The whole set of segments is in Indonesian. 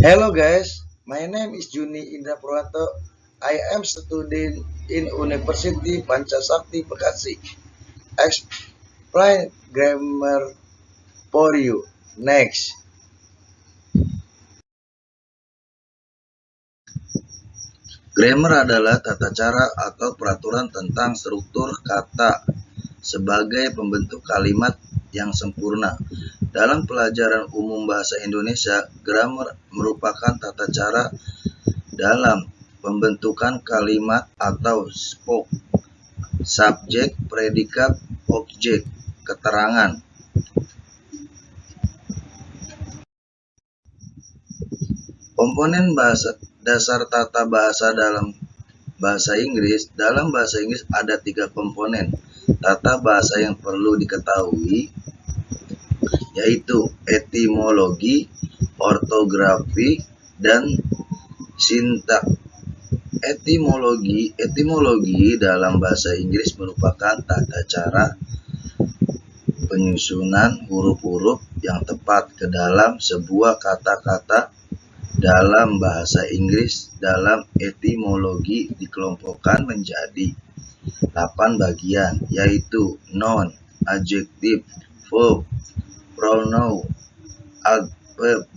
Hello guys, my name is Juni Indra Purwanto. I am student in University Pancasakti Bekasi. Explain grammar for you. Next. Grammar adalah tata cara atau peraturan tentang struktur kata sebagai pembentuk kalimat yang sempurna. Dalam pelajaran umum bahasa Indonesia, grammar merupakan tata cara dalam pembentukan kalimat atau spoke, subjek, predikat, objek, keterangan. Komponen bahasa dasar tata bahasa dalam bahasa Inggris. Dalam bahasa Inggris ada 3 komponen tata bahasa yang perlu diketahui, yaitu etimologi, ortografi, dan sintak. Etimologi dalam bahasa Inggris merupakan tata cara penyusunan huruf-huruf yang tepat ke dalam sebuah kata-kata. Dalam bahasa Inggris, dalam etimologi dikelompokkan menjadi 8 bagian, yaitu noun, adjective, verb, pronoun, adverb,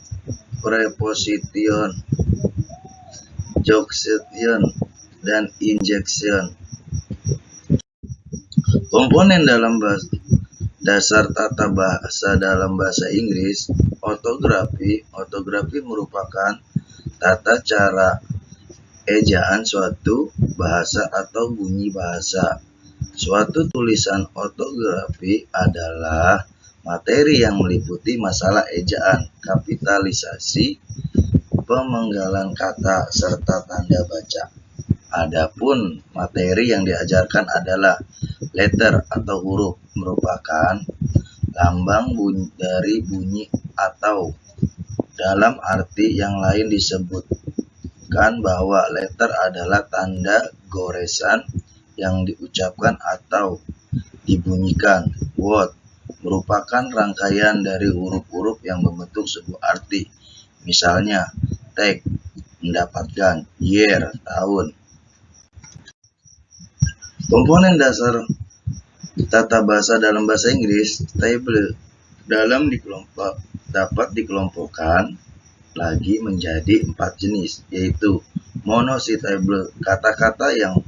preposition, jonction, dan injection. Komponen dalam dasar tata bahasa dalam bahasa Inggris. Ortografi merupakan tata cara ejaan suatu bahasa atau bunyi bahasa. Suatu tulisan ortografi adalah materi yang meliputi masalah ejaan, kapitalisasi, pemenggalan kata, serta tanda baca. Adapun materi yang diajarkan adalah letter atau huruf, merupakan lambang dari bunyi, atau dalam arti yang lain disebutkan bahwa letter adalah tanda goresan yang diucapkan atau dibunyikan. Word merupakan rangkaian dari huruf-huruf yang membentuk sebuah arti. Misalnya, take, mendapatkan, year, tahun. Komponen dasar tata bahasa dalam bahasa Inggris. Table dapat dikelompokkan lagi menjadi 4 jenis, yaitu monosyllable, kata-kata yang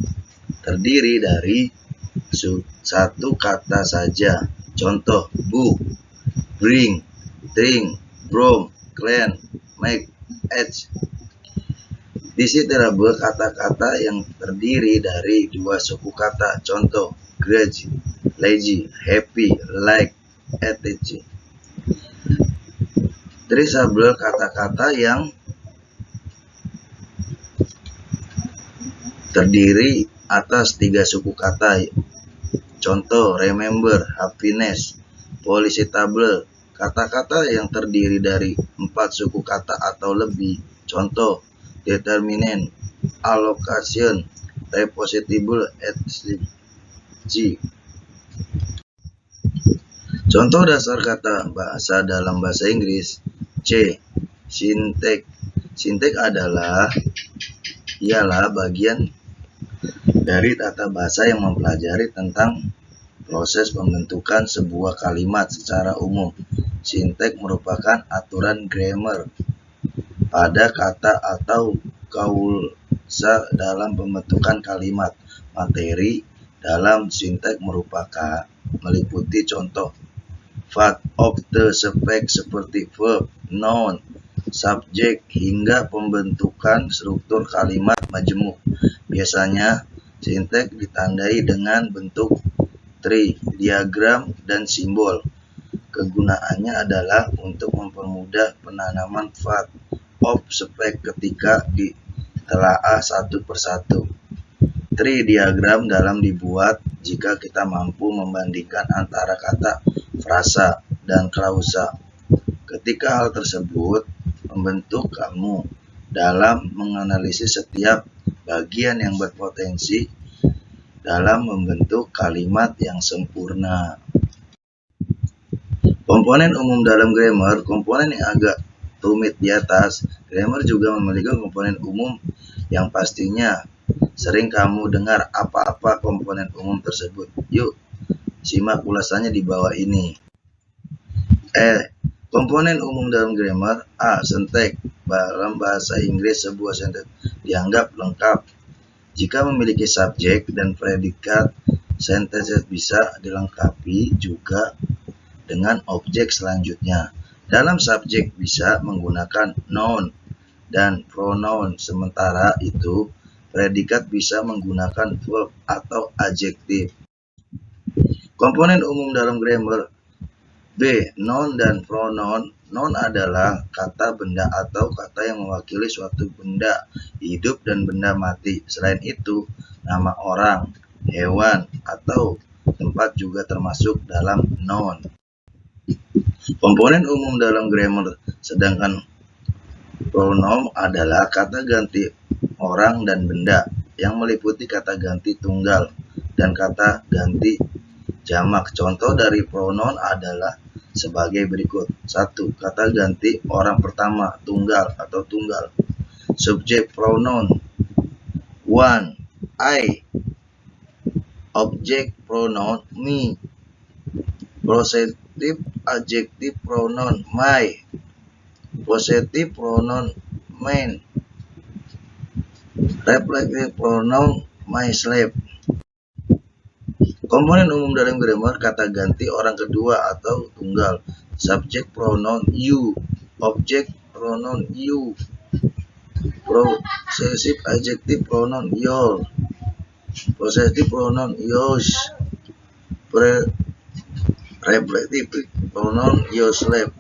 terdiri dari satu kata saja. Contoh, book, bring, drink, broom, clean, make, edge. Desirable, kata-kata yang terdiri dari 2 suku kata. Contoh, grudge, lazy, happy, like, etc. Traceable, kata-kata yang terdiri atas 3 suku kata. Contoh, remember, happiness. Polysyllable, kata-kata yang terdiri dari 4 suku kata atau lebih. Contoh, determinant, allocation, prepositible, etc. Contoh dasar kata bahasa dalam bahasa Inggris. C. Sintek. Sintek ialah bagian dari tata bahasa yang mempelajari tentang proses pembentukan sebuah kalimat secara umum. Sintek merupakan aturan grammar pada kata atau klausa dalam pembentukan kalimat. Materi dalam sintek meliputi contoh fact of the subject seperti verb, noun, subjek, hingga pembentukan struktur kalimat majemuk. Biasanya sintek ditandai dengan bentuk tree, diagram, dan simbol. Kegunaannya adalah untuk mempermudah penanaman fact of subject ketika ditelaah satu persatu. Tree diagram dalam dibuat jika kita mampu membandingkan antara kata frasa dan klausa. Ketika hal tersebut membentuk kamu dalam menganalisis setiap bagian yang berpotensi dalam membentuk kalimat yang sempurna. Komponen umum dalam grammar. Komponen yang agak tumit di atas, grammar juga memiliki komponen umum yang pastinya sering kamu dengar. Apa-apa komponen umum tersebut? Yuk, simak ulasannya di bawah ini. Komponen umum dalam grammar. A. Sintek. Dalam bahasa Inggris, sebuah sentence dianggap lengkap jika memiliki subjek dan predikat. Sentence bisa dilengkapi juga dengan objek selanjutnya. Dalam subjek bisa menggunakan noun dan pronoun, sementara itu predikat bisa menggunakan verb atau adjektif. Komponen umum dalam grammar. B. Noun dan pronoun. Noun adalah kata, benda, atau kata yang mewakili suatu benda hidup dan benda mati. Selain itu, nama orang, hewan, atau tempat juga termasuk dalam noun. Komponen umum dalam grammar. Sedangkan pronoun adalah kata ganti orang dan benda yang meliputi kata ganti tunggal dan kata ganti jamak. Contoh dari pronoun adalah sebagai berikut. 1. Kata ganti orang pertama, tunggal atau tunggal. Subjek pronoun 1. I. Objek pronoun me. Possessive adjective pronoun my. Possessive pronoun mine. Reflective pronoun myself. Komponen umum dalam grammar. Kata ganti orang kedua atau tunggal. Subjek pronoun you. Objek pronoun you. Possessive adjective pronoun your. Possessive pronoun yours. Reflective pronoun yourself.